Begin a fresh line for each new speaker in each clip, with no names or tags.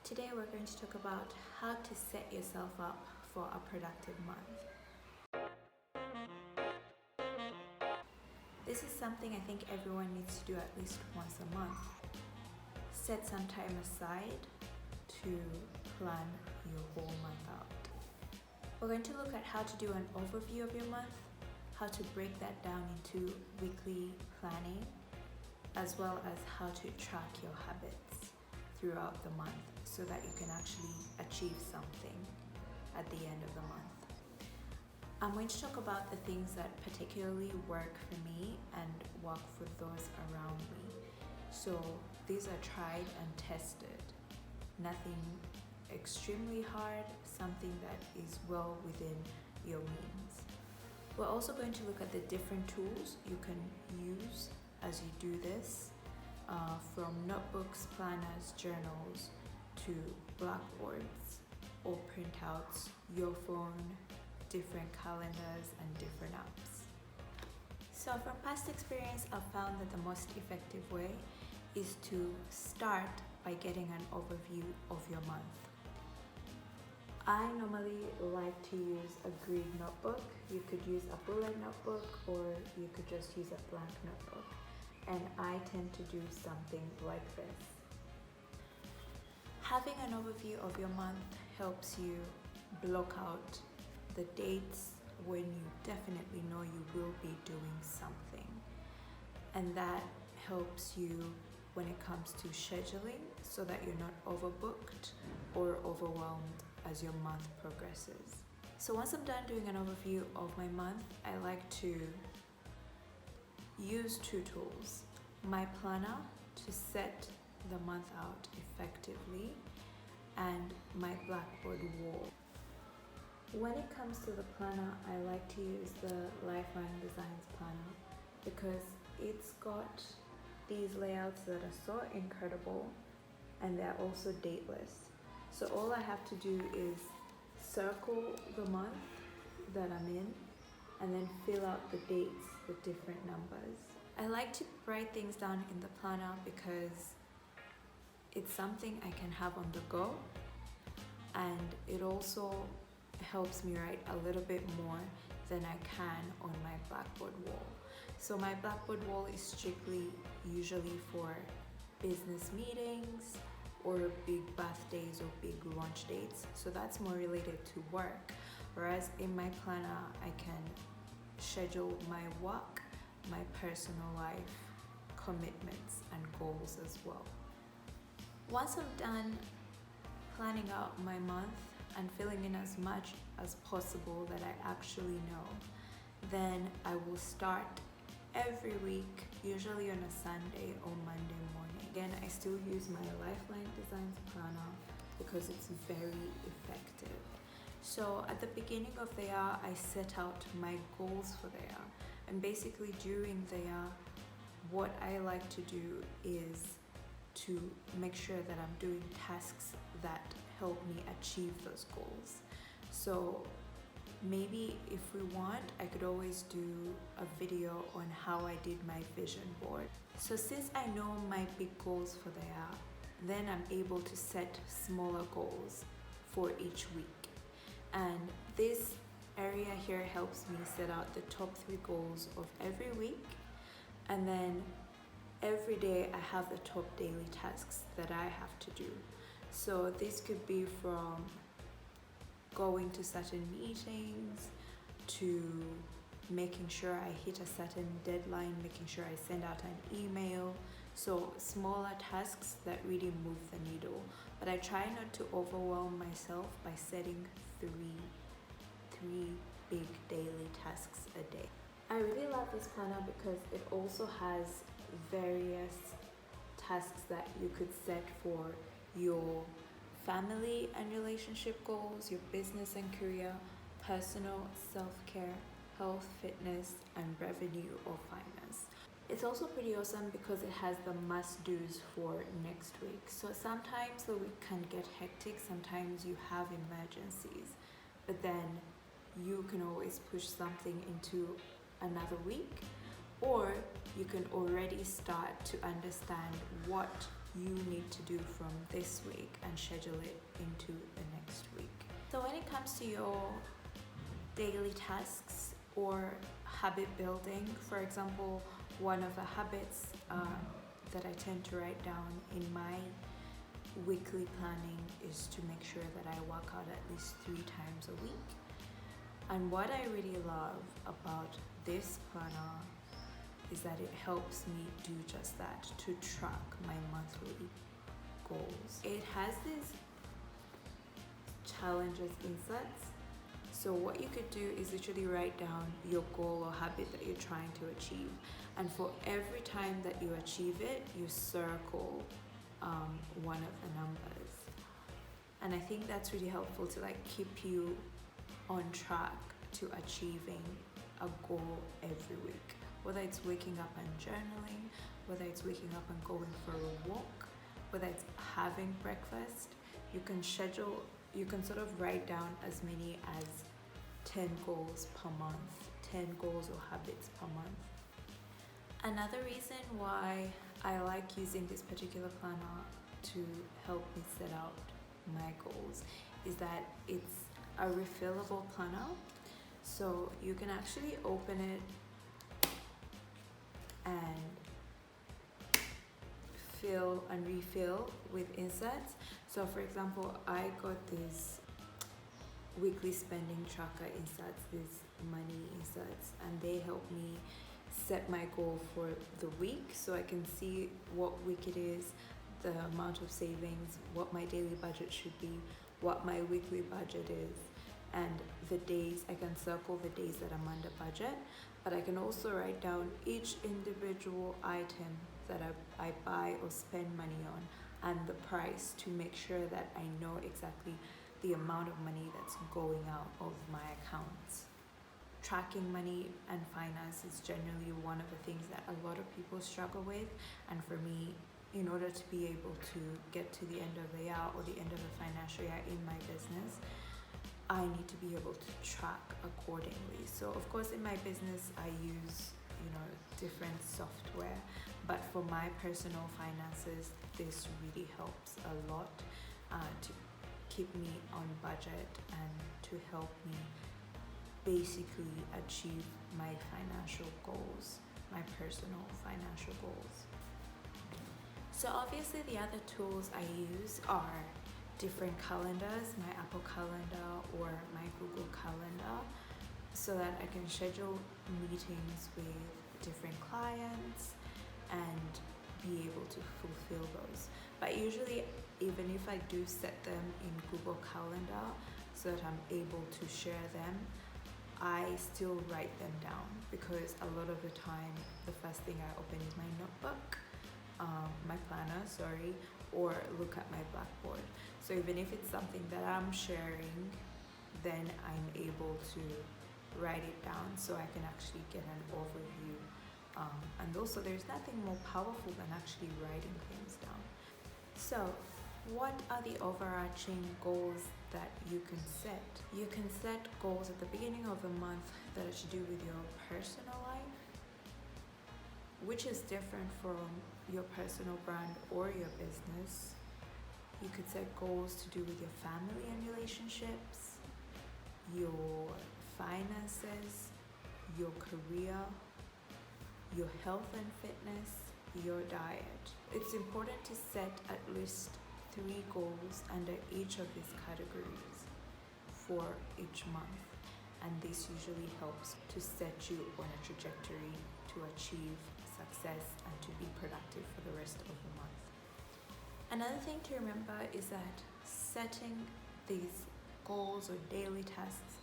Today we're going to talk about how to set yourself up for a productive month. This is something I think everyone needs to do at least once a month. Set some time aside to plan your whole month out. We're going to look at how to do an overview of your month, how to break that down into weekly planning, as well as how to track your habits throughout the month so that you can actually achieve something at the end of the month. I'm going to talk about the things that particularly work for me and work for those around me. So these are tried and tested. Nothing extremely hard, something that is well within your means. We're also going to look at the different tools you can use as you do this, from notebooks, planners, journals, to blackboards or printouts, your phone, different calendars, and different apps. So from past experience, I've found that the most effective way is to start by getting an overview of your month. I normally like to use a green notebook. You could use a bullet notebook or you could just use a blank notebook. And I tend to do something like this. Having an overview of your month helps you block out the dates when you definitely know you will be doing something. And that helps you when it comes to scheduling so that you're not overbooked or overwhelmed as your month progresses. So once I'm done doing an overview of my month, I like to use two tools: my planner to set the month out effectively and my blackboard wall. When it comes to the planner, I like to use the Lifeline Designs planner because it's got these layouts that are so incredible and they're also dateless. So all I have to do is circle the month that I'm in and then fill out the dates with different numbers. I like to write things down in the planner because it's something I can have on the go, and it also helps me write a little bit more than I can on my blackboard wall. So my blackboard wall is strictly usually for business meetings or big birthdays or big launch dates. So that's more related to work. Whereas in my planner, I can schedule my work, my personal life, commitments, and goals as well. Once I'm done planning out my month and filling in as much as possible that I actually know, then I will start every week, usually on a Sunday or Monday morning. Again, I still use my Lifeline Designs planner because it's very effective. So at the beginning of the year, I set out my goals for the year. And basically during the year, what I like to do is to make sure that I'm doing tasks that help me achieve those goals. So maybe if we want, I could always do a video on how I did my vision board. So since I know my big goals for the year, then I'm able to set smaller goals for each week. And this area here helps me set out the top 3 goals of every week. And then every day I have the top daily tasks that I have to do. So this could be from going to certain meetings to making sure I hit a certain deadline, making sure I send out an email. So smaller tasks that really move the needle. But I try not to overwhelm myself by setting three big daily tasks a day. I really love this planner because it also has various tasks that you could set for your family and relationship goals, your business and career, personal, self-care, health, fitness, and revenue or finance. It's also pretty awesome because it has the must-dos for next week. So sometimes the week can get hectic, sometimes you have emergencies, but then you can always push something into another week, or you can already start to understand what you need to do from this week and schedule it into the next week. So when it comes to your daily tasks or habit building, for example, one of the habits that I tend to write down in my weekly planning is to make sure that I work out at least 3 times a week. And what I really love about this planner is that it helps me do just that, to track my monthly goals. It has these challenges inserts. So what you could do is literally write down your goal or habit that you're trying to achieve. And for every time that you achieve it, you circle one of the numbers. And I think that's really helpful to like keep you on track to achieving a goal every week. Whether it's waking up and journaling, whether it's waking up and going for a walk, whether it's having breakfast, you can sort of write down as many as 10 goals per month, 10 goals or habits per month. Another reason why I like using this particular planner to help me set out my goals is that it's a refillable planner. So you can actually open it and fill and refill with inserts. So for example, I got this weekly spending tracker inserts, these money inserts, and they help me set my goal for the week, so I can see what week it is, the amount of savings, what my daily budget should be, what my weekly budget is, and the days. I can circle the days that I'm under budget, but I can also write down each individual item that I buy or spend money on and the price, to make sure that I know exactly the amount of money that's going out of my accounts. Tracking money and finance is generally one of the things that a lot of people struggle with, and for me, in order to be able to get to the end of the year or the end of the financial year in my business, I need to be able to track accordingly. So of course in my business I use different software, but for my personal finances this really helps a lot to keep me on budget and to help me basically achieve my financial goals, my personal financial goals. So obviously the other tools I use are different calendars, my Apple Calendar or my Google Calendar, so that I can schedule meetings with different clients and be able to fulfill those. But usually, even if I do set them in Google Calendar so that I'm able to share them, I still write them down, because a lot of the time the first thing I open is my notebook, my planner, or look at my blackboard. So even if it's something that I'm sharing, then I'm able to write it down so I can actually get an overview. And also there's nothing more powerful than actually writing things down. So what are the overarching goals that you can set? You can set goals at the beginning of the month that are to do with your personal life, which is different from your personal brand or your business. You could set goals to do with your family and relationships, your finances, your career, your health and fitness, your diet. It's important to set at least 3 goals under each of these categories for each month, and this usually helps to set you on a trajectory to achieve success and to be productive for the rest of the month. Another thing to remember is that setting these goals or daily tasks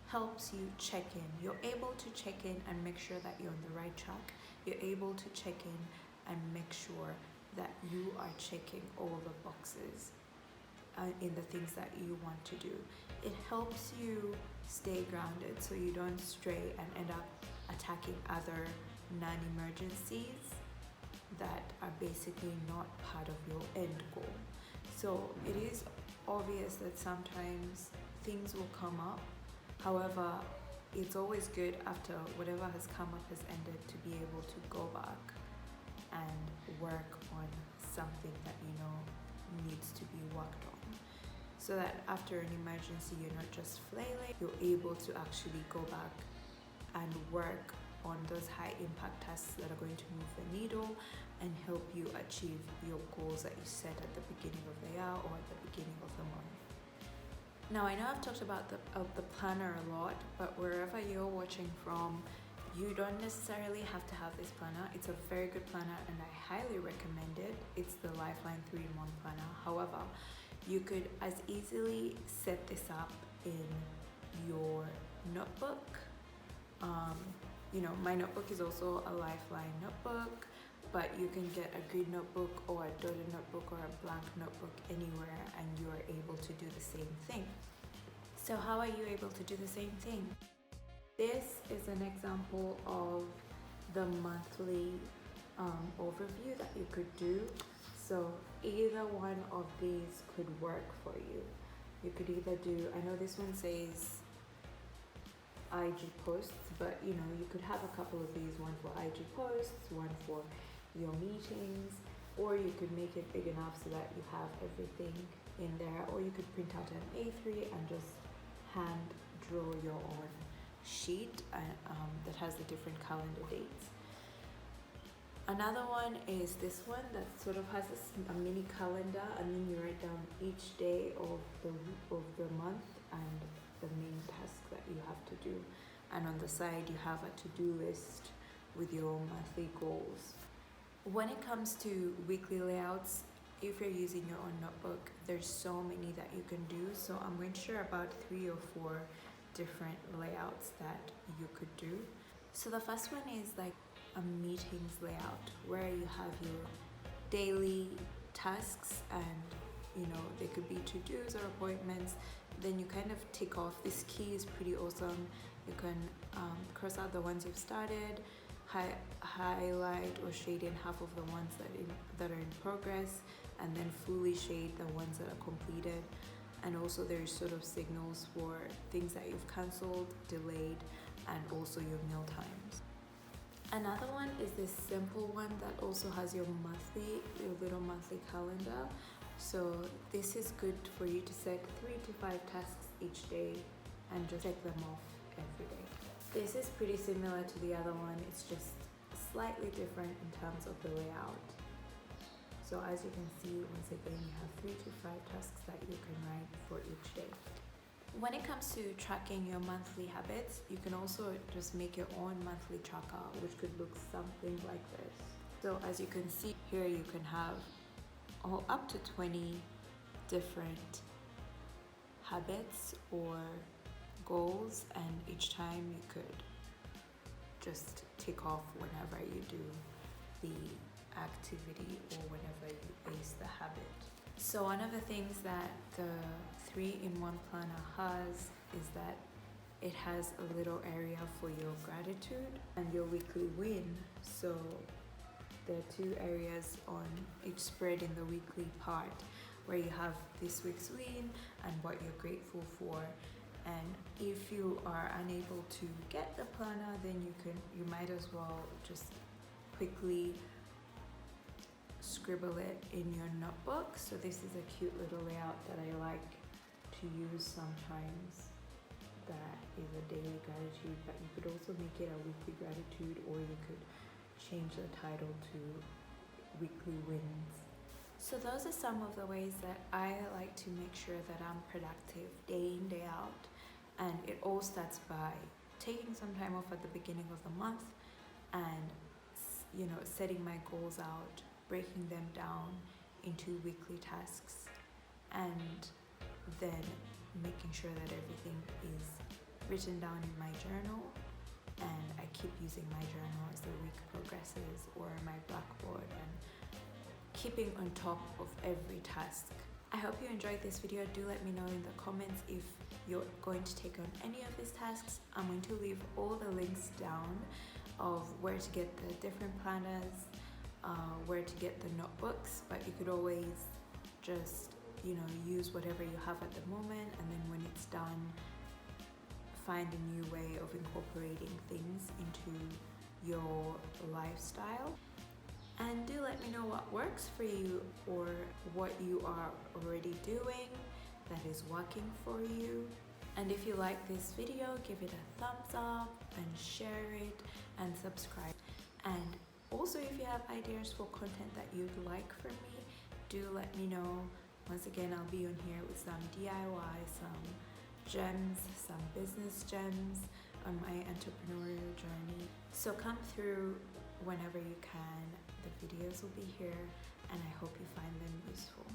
helps you check in. You're able to check in and make sure that you're on the right track. You're able to check in and make sure that you are checking all the boxes in the things that you want to do. It helps you stay grounded so you don't stray and end up attacking other non-emergencies that are basically not part of your end goal. So it is obvious that sometimes things will come up. However, it's always good after whatever has come up has ended to be able to go back and work on something that you know needs to be worked on, so that after an emergency you're not just flailing, you're able to actually go back and work on those high impact tasks that are going to move the needle and help you achieve your goals that you set at the beginning of the year or at the beginning of the month. Now, I know I've talked about the planner a lot, but wherever you're watching from, you don't necessarily have to have this planner. It's a very good planner and I highly recommend it. It's the Lifeline 3-in-1 planner. However, you could as easily set this up in your notebook. You know, my notebook is also a Lifeline notebook, but you can get a green notebook or a dotted notebook or a blank notebook anywhere and you are able to do the same thing. So how are you able to do the same thing? This is an example of the monthly overview that you could do. So either one of these could work for you. You could either do, I know this one says IG posts, but you know, you could have a couple of these, one for IG posts, one for your meetings, or you could make it big enough so that you have everything in there, or you could print out an A3 and just hand draw your own sheet that has the different calendar dates. Another one is this one that sort of has a mini calendar, and then you write down each day of the month and the main task that you have to do, and on the side you have a to-do list with your monthly goals. When it comes to weekly layouts, if you're using your own notebook, there's so many that you can do. So I'm going to share about 3 or 4 different layouts that you could do. So the first one is like a meetings layout where you have your daily tasks, and you know, they could be to-dos or appointments. Then you kind of tick off. This key is pretty awesome. You can cross out the ones you've started, highlight or shade in half of the ones that are in progress, and then fully shade the ones that are completed. And also there's sort of signals for things that you've cancelled, delayed, and also your meal times. Another one is this simple one that also has your little monthly calendar. So this is good for you to set 3 to 5 tasks each day and just check them off every day. This is pretty similar to the other one, it's just slightly different in terms of the layout. So as you can see, once again, you have 3 to 5 tasks that you can write for each day. When it comes to tracking your monthly habits, you can also just make your own monthly tracker, which could look something like this. So as you can see here, you can have up to 20 different habits or goals, and each time you could just tick off whenever you do the activity or whenever you ace the habit. So one of the things that the 3-in-1 planner has is that it has a little area for your gratitude and your weekly win. So there are 2 areas on each spread in the weekly part where you have this week's win and what you're grateful for. And if you are unable to get the planner, then you might as well just quickly scribble it in your notebook. So this is a cute little layout that I like to use sometimes. That is a daily gratitude, but you could also make it a weekly gratitude, or you could change the title to weekly wins. So those are some of the ways that I like to make sure that I'm productive day in, day out. And it all starts by taking some time off at the beginning of the month and, you know, setting my goals out, breaking them down into weekly tasks, and then making sure that everything is written down in my journal, and I keep using my journal as the week progresses, or my blackboard, and keeping on top of every task. I hope you enjoyed this video. Do let me know in the comments if you're going to take on any of these tasks. I'm going to leave all the links down of where to get the different planners, where to get the notebooks, but you could always just, you know, use whatever you have at the moment, and then when it's done, find a new way of incorporating things into your lifestyle. And do let me know what works for you or what you are already doing that is working for you. And if you like this video, give it a thumbs up and share it and subscribe. And also, if you have ideas for content that you'd like from me, do let me know. Once again, I'll be on here with some DIY, some gems, some business gems on my entrepreneurial journey. So come through whenever you can. The videos will be here and I hope you find them useful.